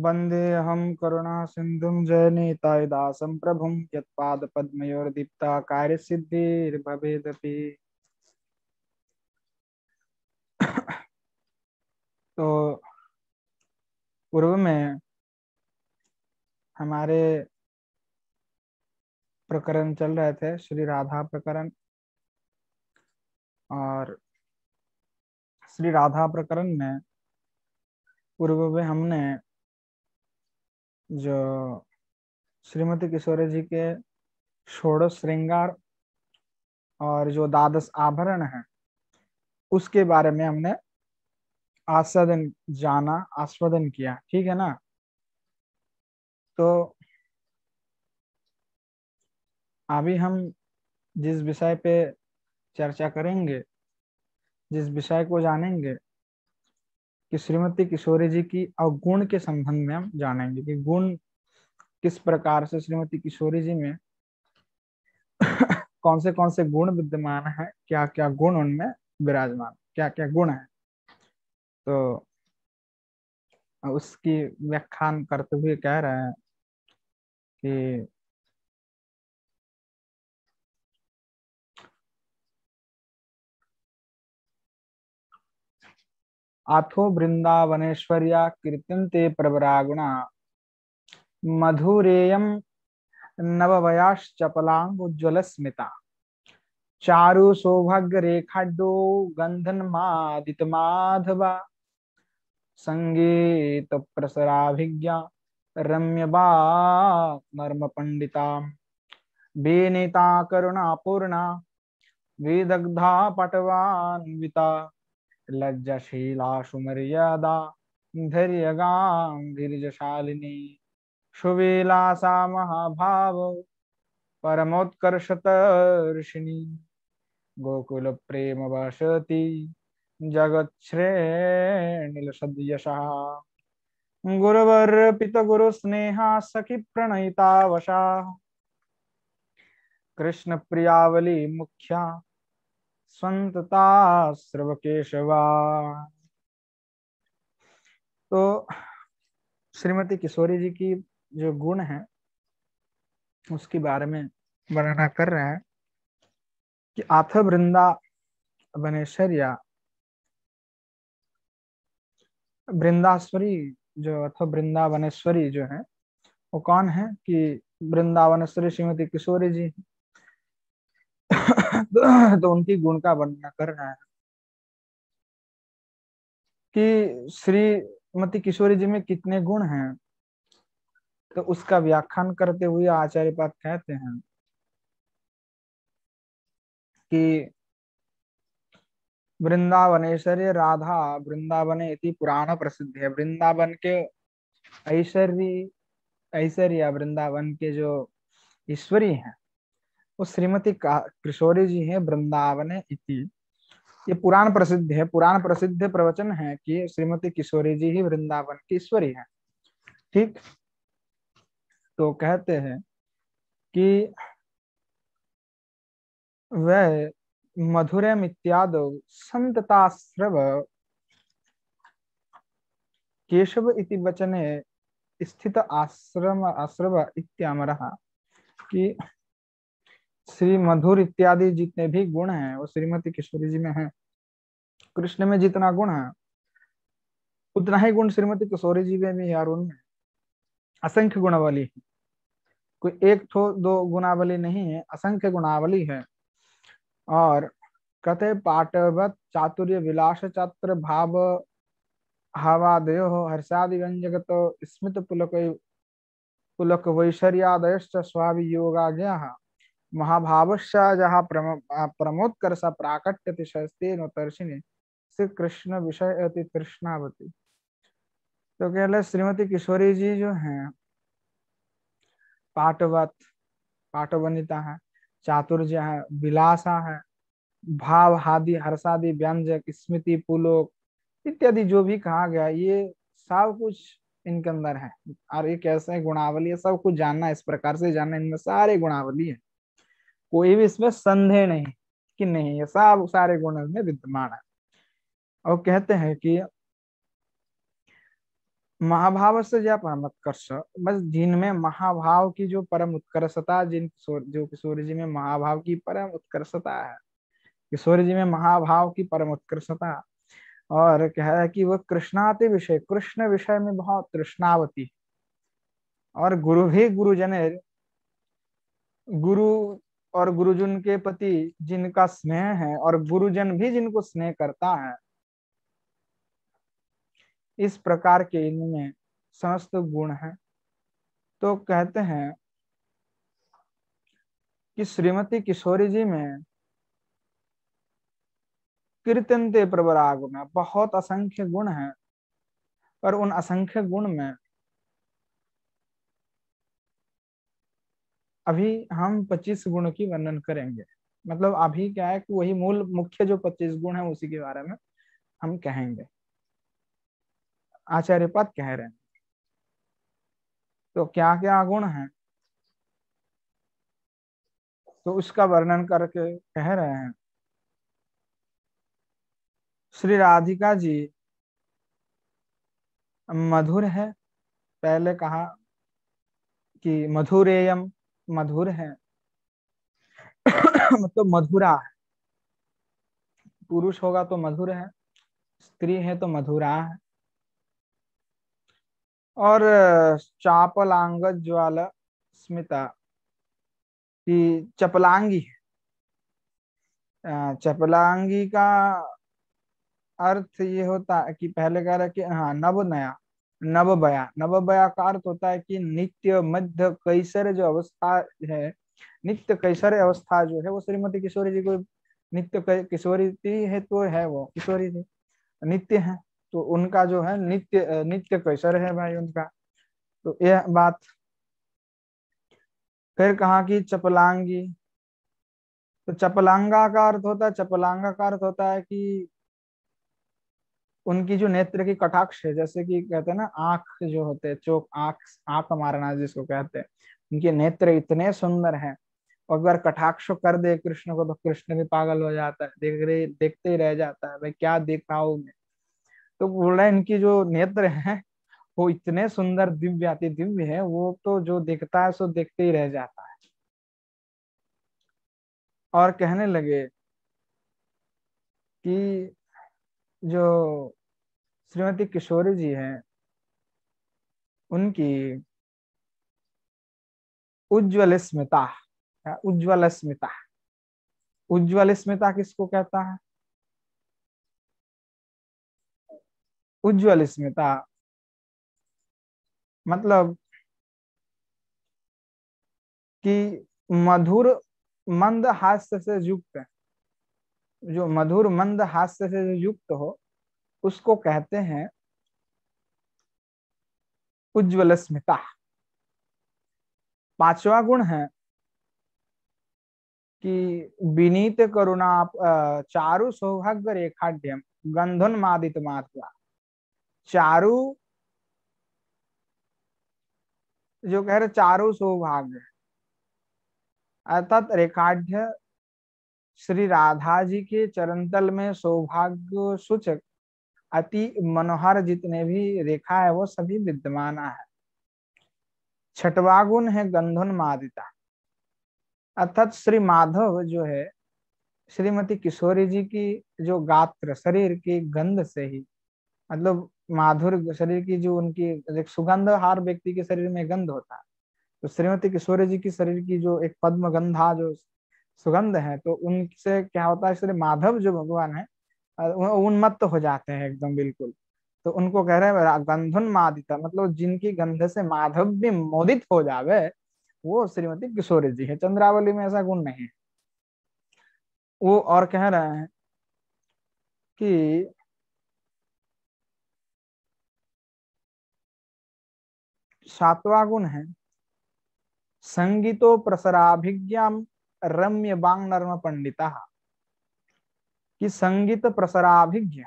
वंदे हम करुणा सिंधुम जयनीताय दासं प्रभुं यत्पाद पद्मयोर्दीप्ता कार्यसिद्धिर्भवेदपि। तो पूर्व में हमारे प्रकरण चल रहे थे, श्री राधा प्रकरण। और श्री राधा प्रकरण में पूर्व में हमने जो श्रीमती किशोरी जी के षोडश श्रृंगार और जो द्वादश आभरण है उसके बारे में हमने आस्वादन किया, ठीक है ना। तो अभी हम जिस विषय पे चर्चा करेंगे, जिस विषय को जानेंगे कि श्रीमती किशोरी जी की अवगुण के संबंध में हम जानेंगे कि गुण किस प्रकार से श्रीमती किशोरी जी में कौन से गुण विद्यमान है, क्या क्या गुण उनमें विराजमान, क्या क्या गुण है। तो उसकी व्याख्यान करते हुए कह रहे हैं कि आथो वृंदावनेश्वर्या कीर्तन्ते प्रवरागुणा मधुरेयम नववयाश्चपलांगुज्ज्वलस्मिता चारु सौभाग्य रेखाड्डो गंधन्मादित माधवा संगीत प्रसराभिज्ञा रम्यबा मर्म पंडिता बेनेता करुणा पूर्णा विदग्धा पटवान्विता लज्जाशीला सुमर्यादा धैर्यगांधीर्यशालिनी सुविलासा महाभाव परमोत्कर्षतर्षिणी गोकुल प्रेम वसति जगच्छ्रेणिल सद्यशः गुरुवर्पित गुरु स्नेहा सखी प्रणयिता वशा कृष्ण प्रियावली मुख्या संतता सर्व केशवा। तो श्रीमती किशोरी जी की जो गुण है उसके बारे में वर्णना कर रहे हैं कि आथ वृंदावनेश्वर्या, वृंदाश्वरी जो अथवा वृंदावनेश्वरी जो है वो कौन है कि वृंदावनेश्वरी श्रीमती किशोरी जी। तो उनकी गुण का वर्णन कर रहा है कि श्रीमती किशोरी जी में कितने गुण हैं। तो उसका व्याख्यान करते हुए आचार्य पाद कहते हैं कि वृंदावनेश्वर्य राधा वृंदावने इति पुराण प्रसिद्ध है। वृंदावन के ऐश्वर्य ऐश्वर्या, वृंदावन के जो ईश्वरी हैं वो श्रीमती किशोरी जी हैं वृंदावने इति। ये पुराण प्रसिद्ध है, पुराण प्रसिद्ध प्रवचन है कि श्रीमती किशोरी जी ही वृंदावन की ईश्वरी है, ठीक। तो कहते हैं कि वह मधुरम इत्यादो संतताश्रव केशव इति वचने स्थित आश्रम आश्रव इत्यामरः कि श्री मधुर इत्यादि जितने भी गुण हैं वो श्रीमती किशोरी जी में है। कृष्ण में जितना गुण है उतना ही गुण श्रीमती किशोरी जी में भी है, और उनमें असंख्य गुणावली है। कोई एक ठो दो गुणावली नहीं है, असंख्य गुणावली है। और कथे पाटवत चातुर्य विलास चात्र भाव हावादयो हर्षादि व्यंजक स्मित पुलक वैश्वर्यादयश्च स्वाभियोगाज्ञः महाभावश्च जहाँ प्रमोदकर्ष प्राकट्यति शस्तेन तर्षिणी श्री कृष्ण विषय अति तृष्णावती। तो कहले श्रीमती किशोरी जी जो हैं पाटवत, पाटवनिता है, चातुर्य है, विलासा है, भाव हादि हर्षादि व्यंजक स्मृति पुलोक इत्यादि जो भी कहा गया ये सब कुछ इनके अंदर है। और ये कैसे गुणावली है, सब कुछ जानना, इस प्रकार से जानना, इनमें सारे गुणावली है, कोई भी इसमें संदेह नहीं कि नहीं ये सब सारे गुण इसमें विद्यमान है। और कहते हैं कि महाभाव से या परम उत्कर्ष, बस जिनमें महाभाव की जो परम उत्कर्षता, जो किशोरी जी में महाभाव की परम उत्कर्षता है, किशोरी जी में महाभाव की परम उत्कर्षता, और कह रहा है कि वह कृष्णाति विषय, कृष्ण विषय में बहुत तृष्णावती, और गुरु भी गुरुजन, गुरु और गुरुजन के प्रति जिनका स्नेह है, और गुरुजन भी जिनको स्नेह करता है, इस प्रकार के इनमें समस्त गुण हैं। तो कहते हैं कि श्रीमती किशोरी जी में कीर्तनते प्रवरा गुण, बहुत असंख्य गुण हैं, और उन असंख्य गुण में अभी हम 25 गुण की वर्णन करेंगे। मतलब अभी क्या है कि वही मूल मुख्य जो 25 गुण है उसी के बारे में हम कहेंगे, आचार्य पद कह रहे हैं। तो क्या क्या गुण हैं, तो उसका वर्णन करके कह रहे हैं। श्री राधिका जी मधुर है, पहले कहा कि मधुरेयम, मधुर है मतलब मधुरा है, पुरुष होगा तो मधुर है, स्त्री है तो मधुरा है। और चापलांग ज्वाला स्मिता की चपलांगी है। चपलांगी का अर्थ ये होता है कि पहले कह रहा है कि हाँ नव नया, नव बया, नव बया का अर्थ होता है कि नित्य मध्य कैसर जो अवस्था है, नित्य कैसर अवस्था जो है वो श्रीमती किशोरी जी को नित्य किशोरी थी है, तो है वो किशोरी थी, नित्य है, तो उनका जो है नित्य नित्य कैसर है भाई उनका। तो यह बात। फिर कहा कि चपलांगी, तो चपलांगा का अर्थ होता है, चपलांगा का अर्थ होता है कि उनकी जो नेत्र की कटाक्ष है, जैसे कि कहते हैं ना आंख जो होते हैं, चोक आंख, आंख मारना जिसको कहते हैं, उनके नेत्र इतने सुंदर हैं, और अगर कटाक्ष कर दे कृष्ण को तो कृष्ण भी पागल हो जाता है, देखते ही रह जाता है, भाई क्या देख रहा हूं मैं। तो बोल रहे हैं इनकी जो नेत्र हैं वो इतने सुंदर, दिव्य अति दिव्य है, वो तो जो देखता है सो देखते ही रह जाता है। और कहने लगे कि जो श्रीमती किशोरी जी हैं उनकी उज्ज्वल स्मिता, उज्ज्वल स्मिता, उज्ज्वल स्मिता किसको कहता है? उज्ज्वल स्मिता मतलब कि मधुर मंद हास्य से युक्त है, जो मधुर मंद हास्य से जो युक्त हो उसको कहते हैं उज्ज्वल स्मिता। पांचवा गुण है कि विनीत करुणा, चारु सौभाग्य रेखाढ्यम गंधोन्मादित मात्रा। चारु, जो कह रहे चारु सौभाग्य, अर्थात रेखाढ्य श्री राधा जी के चरणतल में सौभाग्य सूचक अति मनोहर जितने भी रेखा है वो सभी विद्यमान है। छठवा गुण है गंधोन्मादिता, अर्थात श्री माधव जो है श्रीमती किशोरी जी की जो गात्र शरीर की गंध से ही, मतलब माधुर शरीर की जो उनकी एक सुगंध, हर व्यक्ति के शरीर में गंध होता है, तो श्रीमती किशोरी जी की शरीर की जो एक पद्म गंधा जो सुगंध है, तो उनसे क्या होता है, श्री माधव जो भगवान है उन्मत्त हो जाते हैं एकदम बिल्कुल। तो उनको कह रहे हैं गंधोन्मादिता, मतलब जिनकी गंध से माधव भी मोदित हो जावे, वो श्रीमती किशोरी जी है। चंद्रावली में ऐसा गुण नहीं है। वो और कह रहे हैं कि सातवां गुण है संगीतो प्रसराभिज्ञाम रम्य बांग नर्म पंडिता, कि संगीत प्रसराभिज्ञ,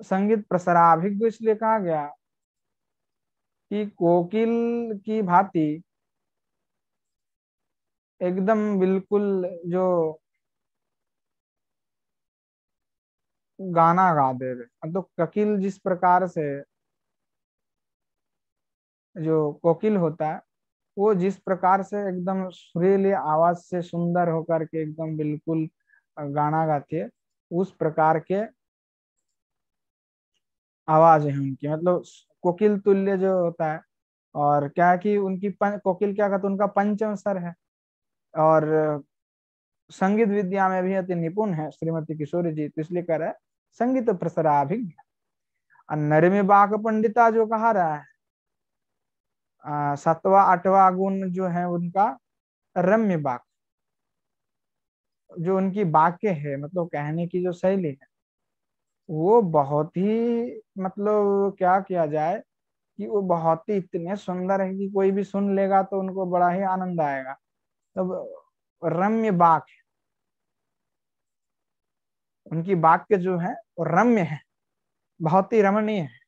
संगीत प्रसराभिज्ञ इसलिए कहा गया कि कोकिल की भांति एकदम बिल्कुल जो गाना गा दे रहे, मतलब कोकिल जिस प्रकार से जो कोकिल होता है वो जिस प्रकार से एकदम सुरीली आवाज से सुंदर होकर के एकदम बिल्कुल गाना गाती है, उस प्रकार के आवाज है उनकी, मतलब कोकिल तुल्य जो होता है। और क्या है कि कोकिल क्या कहते हैं, उनका पंचम स्वर है। और संगीत विद्या में भी अति निपुण है श्रीमती किशोरी जी, तो इसलिए कह रहा है संगीत प्रसराभिज्ञ। और नरमी बाक पंडिता जो कहा रहा है, सातवां आठवां गुण जो है उनका रम्य बाक, जो उनकी वाक्य है, मतलब कहने की जो शैली है वो बहुत ही, मतलब क्या किया जाए कि वो बहुत ही इतने सुंदर है कि कोई भी सुन लेगा तो उनको बड़ा ही आनंद आएगा। तब रम्य बाक है उनकी, वाक्य जो है वो रम्य है, बहुत ही रमणीय है।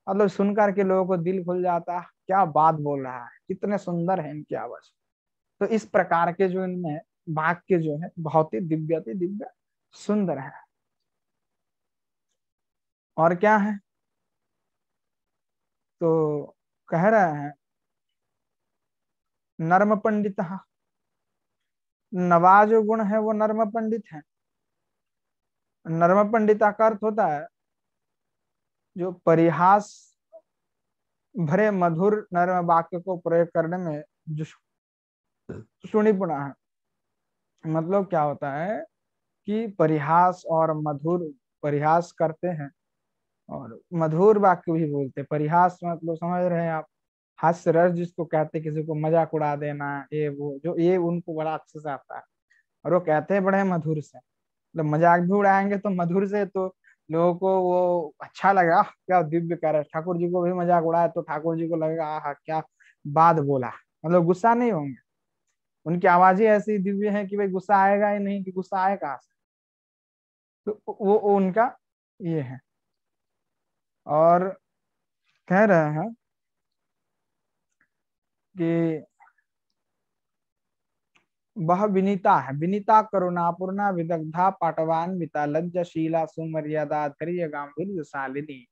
मतलब सुनकर के लोगों को दिल खुल जाता है, क्या बात बोल रहा है, कितने सुंदर है इनकी आवाज। तो इस प्रकार के जो इनमें वाक्य जो है बहुत ही दिव्य दिव्य सुंदर है। और क्या है, तो कह रहे हैं नर्म पंडित, नवा जो गुण है वो नर्म पंडित है। नर्म पंडिता का अर्थ होता है जो परिहास भरे मधुर नर्म वाक्य को प्रयोग करने में जो सुनिपुण है। मतलब क्या होता है कि परिहास और मधुर, परिहास करते हैं और मधुर वाक्य भी बोलते हैं। परिहास मतलब समझ रहे हैं आप, हास्य रस जिसको कहते हैं, किसी को मजाक उड़ा देना, ये वो, जो ये उनको बड़ा अच्छे से आता है। और वो कहते हैं बड़े मधुर से, मतलब मजाक भी उड़ाएंगे तो मधुर से, तो लोगों को वो अच्छा लगा, क्या दिव्य कह रहे हैं। ठाकुर जी को भी मजाक उड़ाए तो ठाकुर जी को लगेगा आहा क्या बात बोला, मतलब गुस्सा नहीं होंगे। उनकी आवाज ही ऐसी दिव्य है कि भाई गुस्सा आएगा ही नहीं, कि गुस्सा आए कहाँ से। तो वो उनका ये है। और कह रहे हैं कि वह विनीता है, विनीता करुणापूर्णा विदग्धा पाटवान्विता लज्जाशीला सुमर्यादा धैर्य गांभीर्य शालिनी।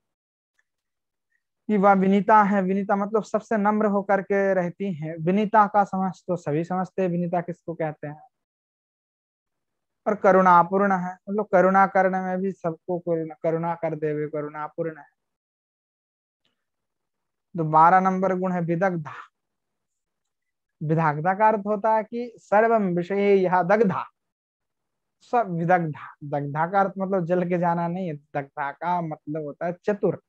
कि वह विनीता है, विनीता मतलब सबसे नम्र होकर के रहती हैं। विनीता का समझ तो सभी समझते हैं, विनीता किसको कहते हैं। और करुणापूर्ण है, मतलब करुणा करने में भी सबको करुणा करुणा कर देवे, करुणापूर्ण है। तो 12 नंबर गुण है विदग्धा। विदग्धा का अर्थ होता है कि सर्वम विषय यह दग्धा, सब विदग्धा। दग्धा का अर्थ मतलब जल के जाना नहीं है, दग्धा का मतलब होता है चतुर।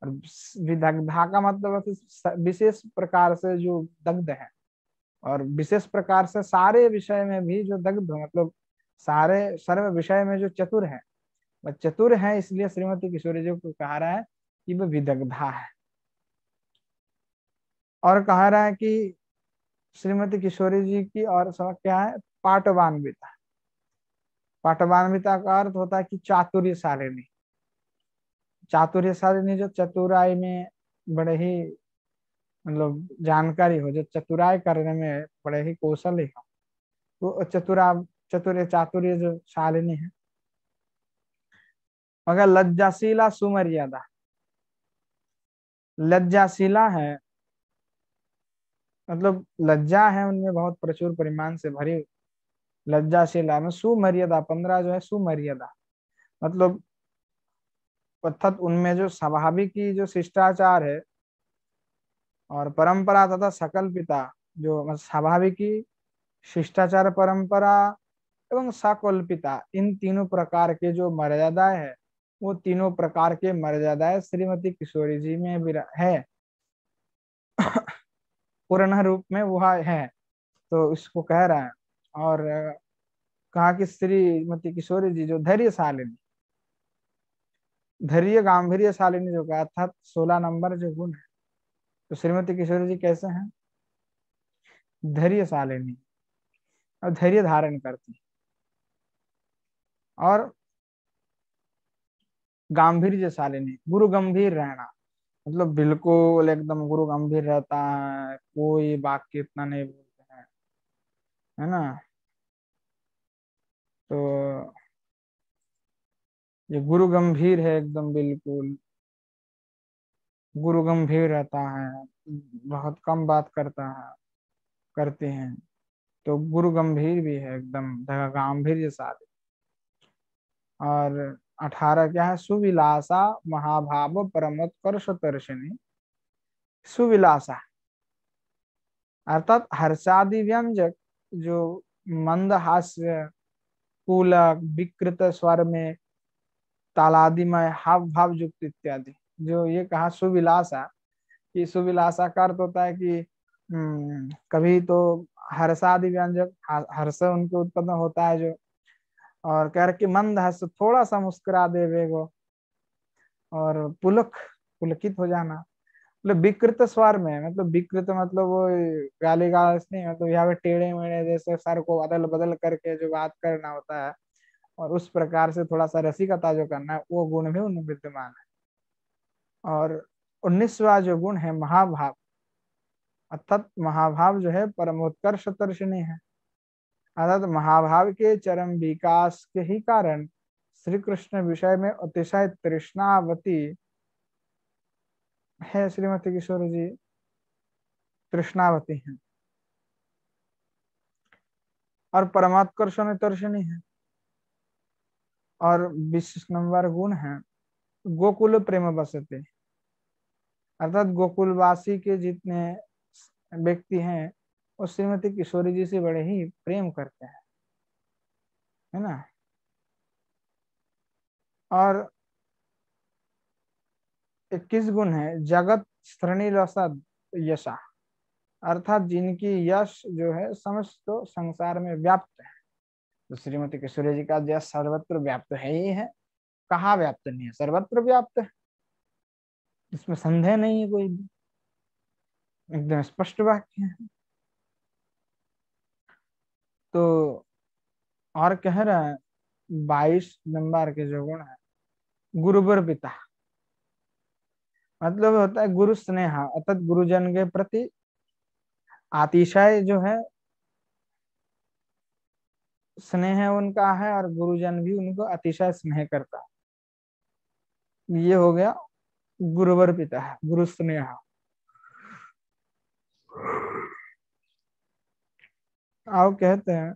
और विदग्धा का मतलब होता है विशेष प्रकार से जो दग्ध है, और विशेष प्रकार से सारे विषय में भी जो दग्ध हो, मतलब सारे सर्व विषय में जो चतुर है, वह चतुर है। इसलिए श्रीमती किशोरी जी को कहा रहा है कि वह विदग्धा है। और कहा रहा है कि श्रीमती किशोरी जी की और सब क्या है, पाटवान्विता। पाटवान्विता का अर्थ होता है कि चातुर्यशालिनी। चातुर्यशालिनी जो चतुराई में बड़े ही, मतलब जानकारी हो, जो चतुराई करने में बड़े ही कौशल हो, वो चतुर्य चातुर्य जो शालिनी है। मगर लज्जाशीला सुमर्यादा, लज्जाशीला है मतलब लज्जा है उनमें बहुत प्रचुर परिमाण से भरी। लज्जाशीला में सुमर्यादा, 15 जो है सुमर्यादा, मतलब अर्थात उनमें जो स्वाभाविक की जो शिष्टाचार है और परंपरा तथा सकल पिता, जो मतलब स्वाभाविक की शिष्टाचार परंपरा एवं सकल्पिता, इन तीनों प्रकार के जो मर्यादाएं है, वो तीनों प्रकार के मर्यादाएं श्रीमती किशोरी जी में भी है, पूर्ण रूप में वह है। तो इसको कह रहा है। और कहा कि श्रीमती किशोरी जी जो धैर्यशालिनी, धैर्य गांभीर्यशालिनी जो कहा, अर्थात 16 नंबर जो गुण है, तो श्रीमती किशोरी जी कैसे हैं, धैर्यशालिनी, और धैर्य धारण करती। और गांभीर्यशालिनी, गुरु गंभीर रहना, मतलब बिल्कुल एकदम गुरु गंभीर रहता है, कोई वाक्य इतना नहीं बोलते हैं, है ना। तो ये गुरु गंभीर है एकदम, बिल्कुल गुरु गंभीर रहता है, बहुत कम बात करते हैं। तो गुरु गंभीर भी है, एकदम गांभीर्य साथ। और 18 क्या है, सुविलासा महाभाव परमोत्कर्ष दर्शनी। सुविलासा अर्थात हर्षादि व्यंजक, जो मंद हास्य, पूलक, विकृत स्वर में, तालादिमय, हाव भाव युक्त इत्यादि। जो ये कहा सुविलासा, कि सुविलासा का अर्थ होता है कि कभी तो हर्षादि व्यंजक, हर्ष उनके उत्पन्न होता है जो, और कह रहे कि मंद हास्य, थोड़ा सा मुस्कुरा देवे वो, और पुलक, पुलकित हो जाना। मतलब विकृत स्वर में, मतलब विकृत मतलब वो गाली गाल नहीं, मतलब यहाँ पे टेढ़े मेढ़े जैसे सर को अदल बदल करके जो बात करना होता है, और उस प्रकार से थोड़ा सा रसिकता जो करना है, वो गुण भी उनमें विद्यमान है। और 19वां जो गुण है महाभाव, अर्थात महाभाव जो है परमोत्कर्ष दर्शनी है। अर्थात महाभाव के चरम विकास के ही कारण श्री कृष्ण विषय में अतिशय तृष्णावती है श्रीमती किशोर जी, तृष्णावती है। और परमात्कर्षण दर्शनी है। और 20 नंबर गुण है गोकुल प्रेम बसते, अर्थात गोकुलवासी के जितने व्यक्ति हैं वो श्रीमती किशोरी जी से बड़े ही प्रेम करते हैं, है ना। और 21 गुण है जगत श्रेणी रसद यशा, अर्थात जिनकी यश जो है समस्त तो संसार में व्याप्त है। तो श्रीमती किशोरी जी का यश सर्वत्र व्याप्त है ही है, कहाँ व्याप्त नहीं है, सर्वत्र व्याप्त है, इसमें संदेह नहीं है कोई भी, एकदम स्पष्ट वाक्य है। तो और कह रहा है 22 नंबर के जो गुण है गुरुवर पिता, मतलब होता है गुरु स्नेह, अर्थात गुरुजन के प्रति अतिशय जो है स्नेह उनका है, और गुरुजन भी उनको अतिशय स्नेह करता है। ये हो गया गुरुवर पिता है, गुरु स्नेह। आओ कहते हैं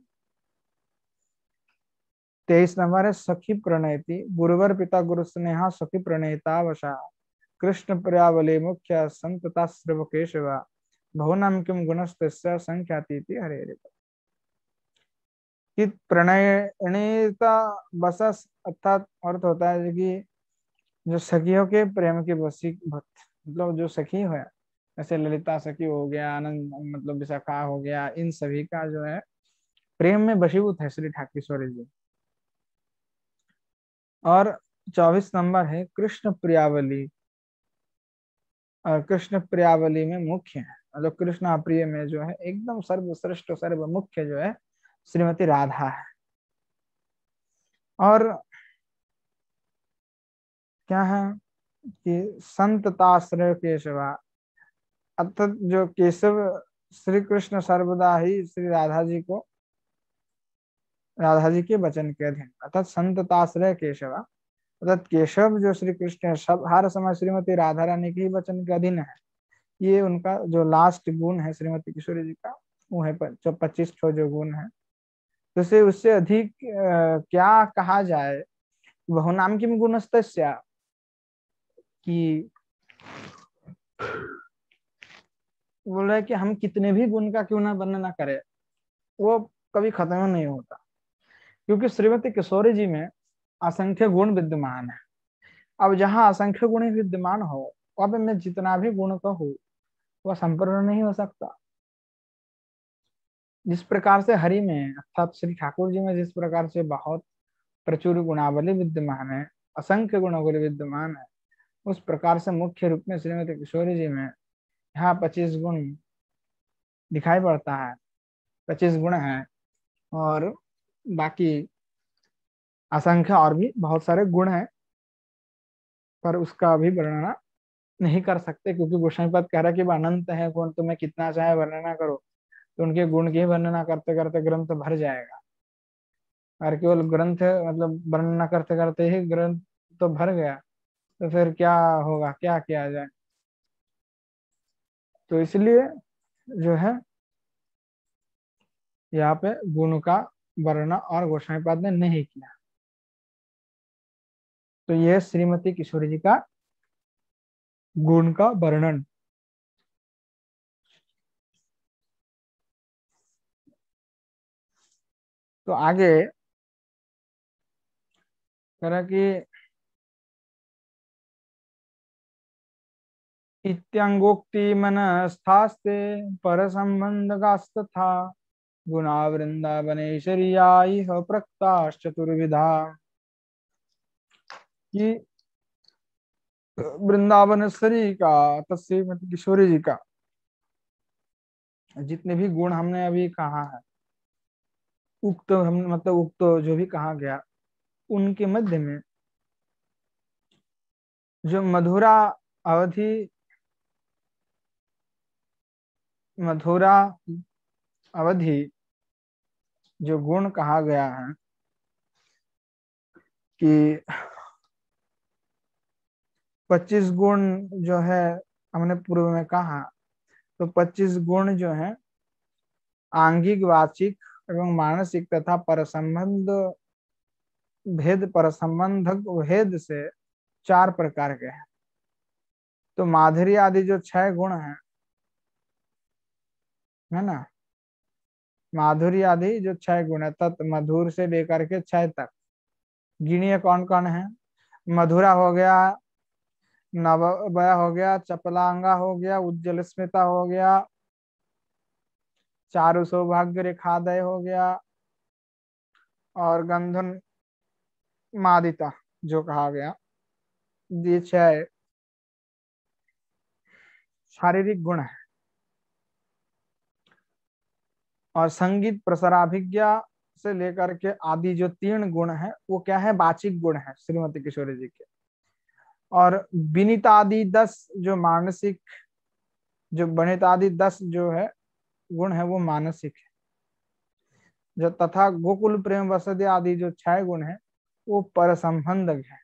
23 नंबर है सखी प्रणयति, गुरुवर पिता गुरु स्नेहा सखी प्रणयता वशा, कृष्ण प्रियावली मुख्य संतता श्रव केशवा, बहुनाम किम गुणस्तस्य संख्यातीति हरे रे। कि प्रणयणीता बसस, अर्थात अर्थ होता है कि जो सखियों के प्रेम की वसी भक्त, मतलब जो सखी है, जैसे ललिता सखी हो गया, आनंद मतलब विशाखा हो गया, इन सभी का जो है प्रेम में वशीभूत है श्री ठाकुर जी। और 24 नंबर है कृष्ण प्रियावली, और कृष्ण प्रियावली में मुख्य है, मतलब कृष्ण प्रिय में जो है एकदम सर्वश्रेष्ठ सर्व मुख्य जो है श्रीमती राधा है। और क्या है कि संतताश्रय केशवा, अर्थात जो केशव श्री कृष्ण सर्वदा ही श्री राधा जी के वचन के अधीन, अर्थात संतताश्रय केशवा, अर्थात केशव जो श्री कृष्ण है सब हर समय श्रीमती राधा रानी के ही वचन के अधीन है। ये उनका जो लास्ट गुण है श्रीमती किशोरी जी का, वो है जो 25 ठो जो गुण है। तो से उससे अधिक क्या कहा जाए, बहुनाम किम गुणस्तस्या, कि बोल रहे कि हम कितने भी गुण का क्यों ना वर्णना करें, वो कभी खत्म नहीं होता, क्योंकि श्रीमती किशोरी जी में असंख्य गुण विद्यमान है। अब जहाँ असंख्य गुण विद्यमान हो, वहां पे मैं जितना भी गुण कहूँ वह संपूर्ण नहीं हो सकता। जिस प्रकार से हरि में, अर्थात श्री ठाकुर जी में जिस प्रकार से बहुत प्रचुर गुणावली विद्यमान है, असंख्य गुणावली विद्यमान है, उस प्रकार से मुख्य रूप में श्रीमती किशोरी जी में यहाँ 25 गुण दिखाई पड़ता है, 25 गुण है। और बाकी असंख्य और भी बहुत सारे गुण हैं, पर उसका अभी वर्णना नहीं कर सकते, क्योंकि गोस्वामीपद कह रहा है कि वह अनंत है गुण, तुम्हें कितना चाहे वर्णना करो। तो उनके गुण की वर्णना करते करते ग्रंथ भर जाएगा, और केवल ग्रंथ मतलब वर्णना करते करते ही ग्रंथ तो भर गया, तो फिर क्या होगा, क्या किया जाए। तो इसलिए जो है यहाँ पे गुण का वर्णन और गोस्वामी पाद ने नहीं किया। तो यह श्रीमती किशोरी जी का गुण का वर्णन। तो आगे कह कि इत्यांगोक्ति मनस्थास्ते पर संबंध था गुणा वृंदावनेश्वर्या इह प्रक्ताश्चतुर्विधा। कि वृंदावनेश्वरी का श्रीमती किशोरी जी का जितने भी गुण हमने अभी कहा है, उक्त हम मतलब उक्त जो भी कहा गया, उनके मध्य में जो मधुरा अवधि मधुरा अवधि जो गुण कहा गया है कि 25 गुण जो है हमने पूर्व में कहा, तो 25 गुण जो है आंगिक, वाचिक एवं मानसिक तथा परसंबंध भेद परसंबंधक भेद से 4 प्रकार के हैं। तो माधुरी आदि जो 6 गुण हैं, है ना, माधुरी आदि जो 6 गुण है, तत् मधुर से लेकर के 6 तक गिनिए कौन कौन है। मधुरा हो गया, नवबया हो गया, चपलांगा हो गया, उज्जवल स्मिता हो गया, चारु सौभाग्य रेखादय हो गया, और गंधन मादिता जो कहा गया, ये 6 शारीरिक गुण है। और संगीत प्रसराभिज्ञा से लेकर के आदि जो 3 गुण है वो क्या है, वाचिक गुण है श्रीमती किशोरी जी के। और विनीता आदि 10 जो मानसिक, जो वनिता आदि 10 जो है गुण है वो मानसिक है। जो तथा गोकुल प्रेम वसदे आदि जो 6 गुण है वो पर संबंधक है।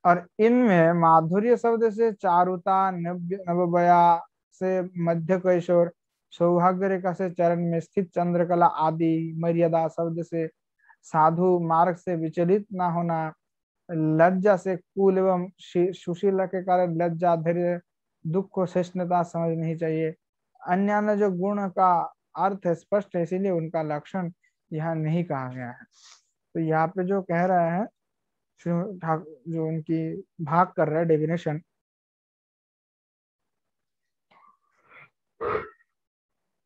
और इनमें माधुर्य शब्द से चारुता, नवबया से मध्य कैशोर, सौभाग्य रेखा से चरण में स्थित चंद्रकला आदि, मर्यादा शब्द से साधु मार्ग से विचलित ना होना, लज्जा से कुल एवं सुशीला के कारण लज्जा, धैर्य, दुख को सहिष्णुता समझ नहीं चाहिए। अन्य जो गुण का अर्थ है स्पष्ट है, इसीलिए उनका लक्षण यहाँ नहीं कहा गया है। तो यहाँ पे जो कह रहा है जो उनकी भाग कर रहा है डेफिनेशन,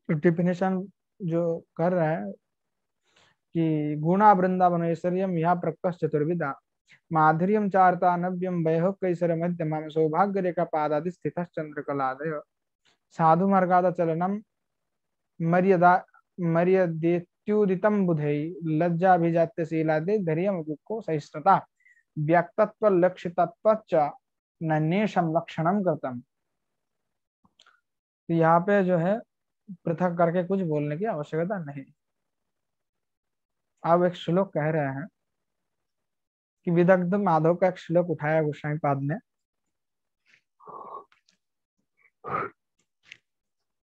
डेफिनेशन जो कर रहा है कि गुणा वृंदावन ऐश्वर्यम यहाँ प्रकट चतुर्विधा, माधुर्यम चारता नव्यम वैह कैसर मध्यम सौभाग्य रेखा पादादि स्थित चंद्रकलादय, साधु मार्गाद चलनम मर्यादा मर्यादेत्युदितम बुधै, लज्जाभिजात्यशीलादि धैर्यम दुःखो सहिष्णुता, व्यक्तत्व लक्षितत्व च नन्येषम लक्षणम कृतम। तो यहाँ पे जो है पृथक करके कुछ बोलने की आवश्यकता नहीं। अब एक श्लोक कह रहे हैं कि विदग्ध माधव का एक श्लोक उठाया गोस्वामी पाद ने,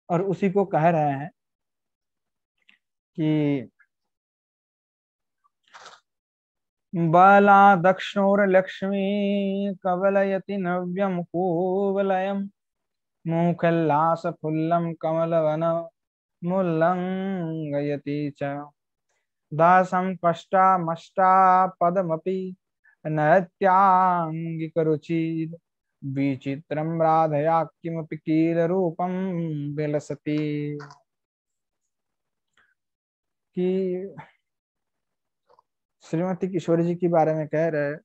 और उसी को कह रहे हैं कि बाला दक्षोर लक्ष्मी कवलयति नव्यम कुवलयम, मुखल्लास फुल्लम कमलवन मुल्लंघयति च, दासं कष्टामष्टा पदमपि नत्यांगिकरुचिर, विचित्रं राधया किमपि कीलरूपं विलसति। कि श्रीमती किशोरी जी के बारे में कह रहे हैं,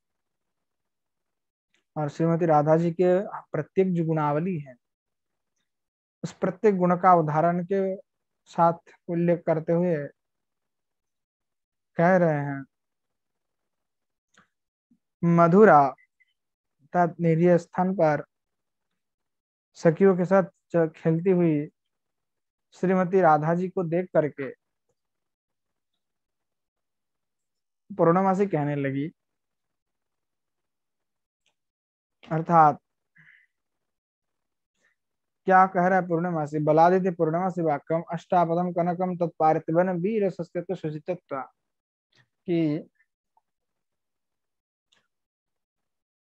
और श्रीमती राधा जी के प्रत्येक जो गुणावली है उस प्रत्येक गुण का उदाहरण के साथ उल्लेख करते हुए कह रहे हैं, मधुरा तथा निरीह स्थान पर सखियों के साथ खेलती हुई श्रीमती राधा जी को देख करके पूर्णमासी कहने लगी, अर्थात क्या कह रहा है पूर्णमासी, बलादित्य पूर्णमासी वाक्यम अष्टापदम कनकम तत्पारितवन वीर सस्यत्व सुचितत्व, कि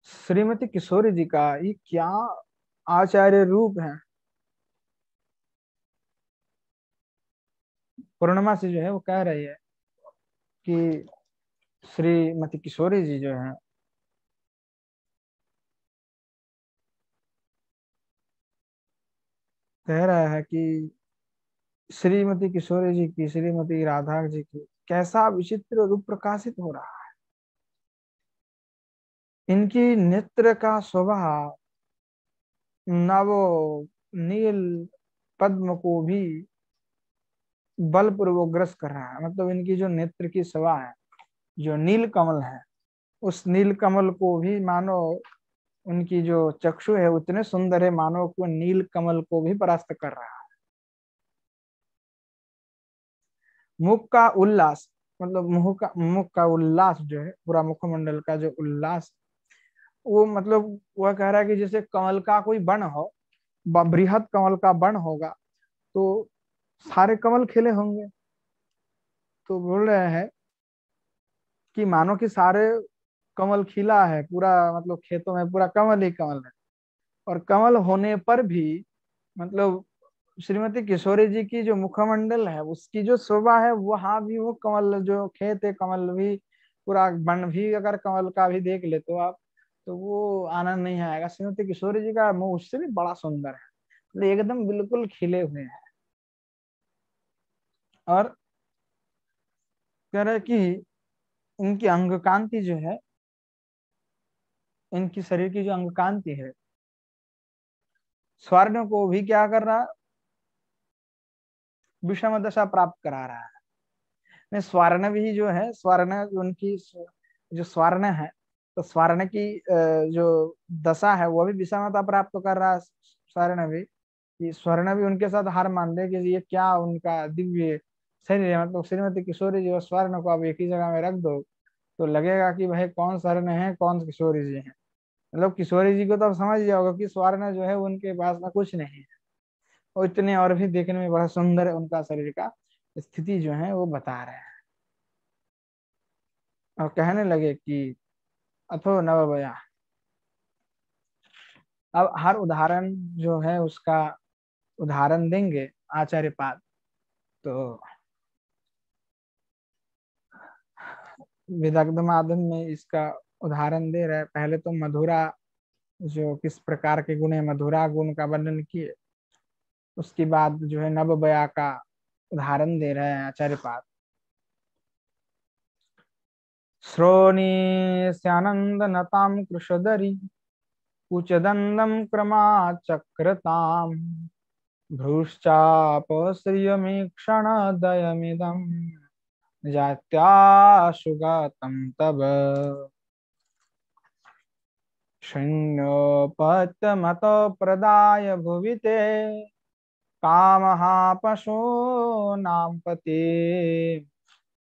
श्रीमती किशोरी जी का ये क्या आचार्य रूप है। पूर्णमासी जो है वो कह रही है कि श्रीमती किशोरी जी जो है कह रहा है कि श्रीमती किशोरी जी की, श्रीमती राधा जी की कैसा विचित्र रूप प्रकाशित हो रहा है। इनकी नेत्र का स्वभाव नव नील पद्म को भी बलपूर्वक ग्रस्त कर रहा है। मतलब इनकी जो नेत्र की शोभा है, जो नील कमल है, उस नील कमल को भी मानो, उनकी जो चक्षु है उतने सुंदर है मानो को नील कमल को भी परास्त कर रहा है। मुख का उल्लास, मतलब मुख का उल्लास जो है, पूरा मुखमंडल का जो उल्लास, वो मतलब वह कह रहा है कि जैसे कमल का कोई बन हो, बृहद कमल का बन होगा तो सारे कमल खिले होंगे। तो बोल रहे हैं कि मानो कि सारे कमल खिला है, पूरा मतलब खेतों में पूरा कमल ही कमल है। और कमल होने पर भी मतलब श्रीमती किशोरी जी की जो मुखमंडल है उसकी जो शोभा है, वहां भी वो कमल, जो खेत है कमल भी, पूरा वन भी अगर कमल का भी देख ले तो आप, तो वो आनंद नहीं आएगा। श्रीमती किशोरी जी का मुंह उससे भी बड़ा सुंदर है, मतलब एकदम बिल्कुल खिले हुए हैं। और कह रहे कि इनकी अंग कांति जो है, इनकी शरीर की जो अंग कांति है, स्वर्ण को भी क्या कर रहा है, विषम दशा प्राप्त करा रहा है। नहीं, स्वर्ण भी जो है, स्वर्ण उनकी जो स्वर्ण है, तो स्वर्ण की जो दशा है वो भी विषमता प्राप्त कर रहा है। स्वर्ण भी, ये स्वर्ण भी उनके साथ हार मान रहे कि ये क्या उनका दिव्य शरीर है। मतलब श्रीमती किशोरी जी और स्वर्ण को आप एक ही जगह में रख दो तो लगेगा कि भाई कौन स्वर्ण है कौन किशोरी जी है। मतलब किशोरी जी को तो आप समझ जाओगे कि स्वर्ण जो है उनके पास में कुछ नहीं है, और इतने और भी देखने में बड़ा सुंदर है उनका शरीर का स्थिति जो है वो बता रहे हैं। और कहने लगे कि अथो नवबया। अब हर उदाहरण जो है उसका उदाहरण देंगे आचार्य पाद। तो विदग्ध माधव में इसका उदाहरण दे रहे हैं। पहले तो मधुरा, जो किस प्रकार के गुण है, मधुरा गुण का वर्णन किए। उसके बाद जो है नवबया का उदाहरण दे रहे हैं आचार्य पाद। श्रोणीस्यानंद नताम कृशदरी कुचदंदम क्रमाचक्रताम भ्रूश्चापश्रियमीक्षणदयमिदं जात्याशुगतं तव शून्योपतमतप्रदाय भुवि ते कामः पशूनां पते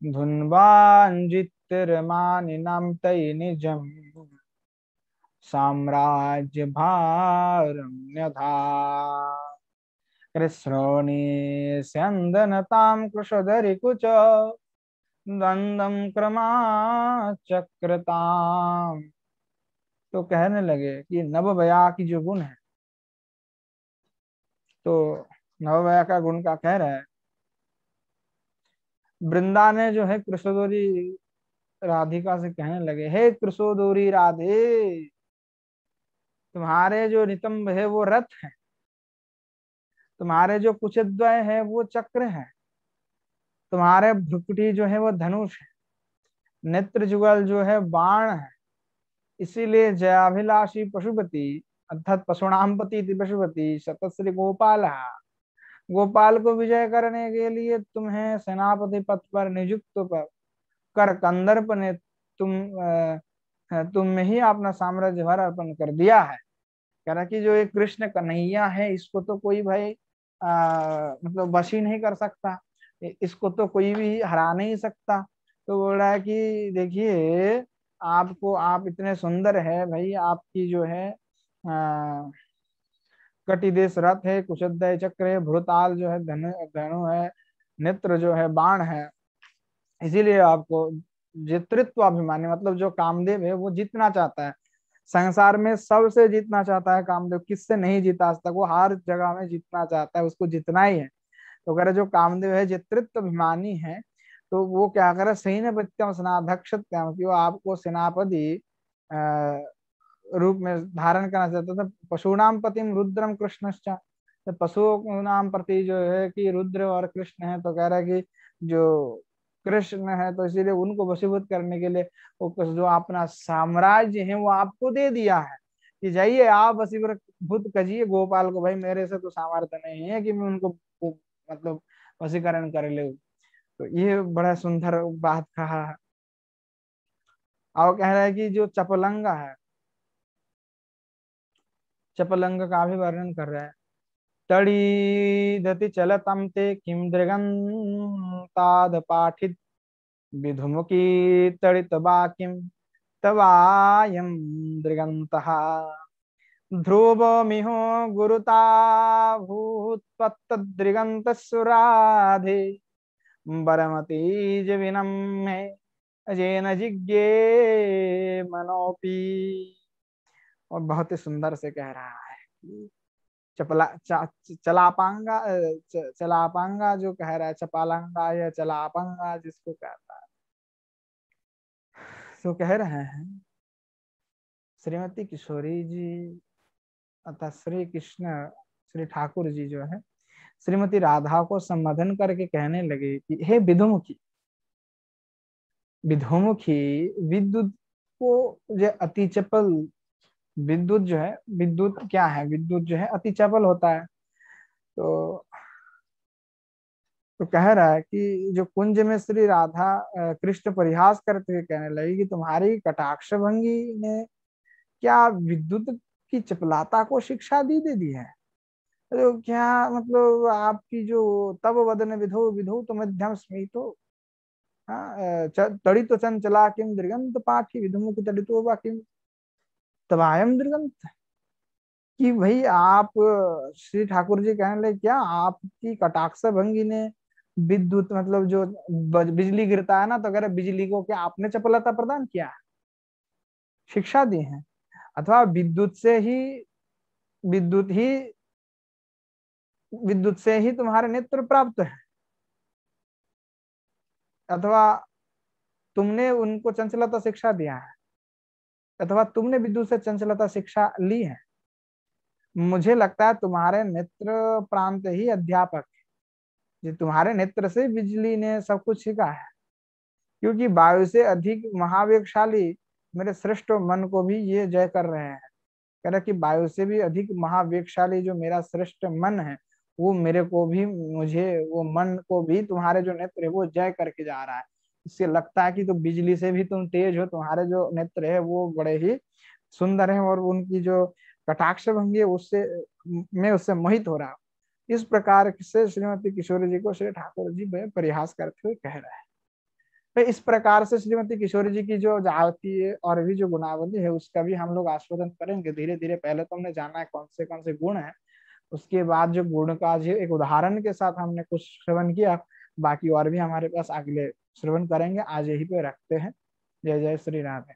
धुन्वाञ्जितरमानिनां तयि निजम् साम्राज्य भारं न्यधा कृष्णोनि स्यन्दनतां कृशधरिकुच दंदम क्रमाचक्रताम। तो कहने लगे कि नवबया की जो गुण है, तो नवबया का गुण का कह रहा है। वृंदा ने जो है कृष्णोदरी राधिका से कहने लगे, हे कृष्णोदरी राधे, तुम्हारे जो नितंब है वो रथ है, तुम्हारे जो कुचद्वय है वो चक्र है, तुम्हारे भ्रुकुटी जो है वो धनुष है, नेत्र जुगल जो है बाण है। इसीलिए जयाभिलाषी पशुपति अर्थात पशुणाम पति इति पशुपति शतश्री गोपाल, गोपाल को विजय करने के लिए तुम्हें सेनापति पद पर नियुक्त कर कंदर्प ने तुम में ही अपना साम्राज्य भर अर्पण कर दिया है। कह रहा कि जो ये कृष्ण कन्हैया है इसको तो कोई भाई मतलब वश ही नहीं कर सकता, इसको तो कोई भी हरा नहीं सकता। तो बोल रहा है कि देखिए, आपको, आप इतने सुंदर है भाई, आपकी जो है कटिदेश रथ है, कुशोदय चक्र है, भ्रुताल जो है धनु है, नेत्र जो है बाण है। इसीलिए आपको जितृत्वाभिमानी मतलब जो कामदेव है वो जीतना चाहता है संसार में, सबसे जीतना चाहता है कामदेव। किससे नहीं जीता आज तक, वो हर जगह में जीतना चाहता है, उसको जीतना ही है। तो कह रहे जो कामदेव है जितृत्व अभिमानी है, तो वो क्या करे, सैन्यपत्यम स्नाध्यक्षत्यम, कि वो आपको सेनापति रूप में धारण करना चाहता था। पशुनाम पतिम रुद्रम कृष्णश्च, तो पशुओं नाम प्रति जो है कि रुद्र और कृष्ण है, तो कह रहा है कि जो कृष्ण है तो इसीलिए उनको वशीभूत करने के लिए वो जो अपना साम्राज्य है वो आपको दे दिया है कि जाइए आप वशीभूत करिए गोपाल को। भाई मेरे से तो सामर्थ्य नहीं है कि मैं उनको मतलब वशीकरण कर ले। तो ये बड़ा सुंदर बात कहा है। और कह रहा है कि जो चपलंगा है, चपलंग का भी वर्णन कर रहा है। तड़ी चलतम ते किम दृगंताद पाठित विधुमुखी तड़ित बाकिम तवायम दृगंतः ध्रुवमिहो गुरुता भूत्पत्तदृगन्तस्सुराधे बरमतीज विनम्य अजेन जिज्ञे मनोपी। और बहुत ही सुंदर से कह रहा है कि चलापांगा चलापांगा जो कह रहा है, चपालंगा या चलापांगा जिसको कहता है, तो कह रहे हैं श्रीमती किशोरी जी अतः श्री कृष्ण श्री ठाकुर जी जो है श्रीमती राधा को संबोधन करके कहने लगे कि हे विधुमुखी, विधुमुखी विद्युत को जो अति चपल, विद्युत जो है, विद्युत क्या है, विद्युत जो है अति चपल होता है। तो कह रहा है कि जो कुंज में श्री राधा कृष्ण परिहास करते हुए कहने लगे कि तुम्हारी कटाक्ष भंगी ने क्या विद्युत की चपलाता को शिक्षा दे दी है। तो क्या मतलब आपकी जो तब वदन विधो विधो तो मध्यम स्मितो तड़ित चंचला किम दृगंत पाठी विधुमुख तड़ितो वा किम तवायम दृगंत, कि भाई आप श्री ठाकुर जी कहने लगे क्या आपकी कटाक्ष भंगी ने विद्युत मतलब जो बिजली गिरता है ना, तो अगर बिजली को क्या आपने चपलता प्रदान किया है, शिक्षा दी है। अथवा विद्युत ही विद्युत से ही तुम्हारे नेत्र प्राप्त है, अथवा तुमने उनको चंचलता शिक्षा दिया है, अथवा तुमने विद्युत से चंचलता शिक्षा ली है। मुझे लगता है तुम्हारे नेत्र प्रांत ही अध्यापक है, जो तुम्हारे नेत्र से बिजली ने सब कुछ सीखा है। क्योंकि वायु से अधिक महावेगशाली मेरे श्रेष्ठ मन को भी ये जय कर रहे हैं। कह रहा कि वायु से भी अधिक महावेगशाली जो मेरा श्रेष्ठ मन है वो मेरे को भी, मुझे वो मन को भी तुम्हारे जो नेत्र है वो जय करके जा रहा है। इससे लगता है कि तो बिजली से भी तुम तेज हो, तुम्हारे जो नेत्र है वो बड़े ही सुंदर है और उनकी जो कटाक्ष भंगी है उससे मैं उससे मोहित हो रहा हूँ। इस प्रकार से श्रीमती किशोरी जी को श्री ठाकुर जी परिहास करते हुए कह रहे हैं। तो इस प्रकार से श्रीमती किशोरी जी की जो जाती है और भी जो गुणावली है उसका भी हम लोग आस्वादन करेंगे धीरे धीरे। पहले तो हमने जाना है कौन से गुण है, उसके बाद जो गुण का जो एक उदाहरण के साथ हमने कुछ श्रवण किया, बाकी और भी हमारे पास अगले श्रवण करेंगे। आज यहीं पे रखते हैं। जय जय श्री राधे।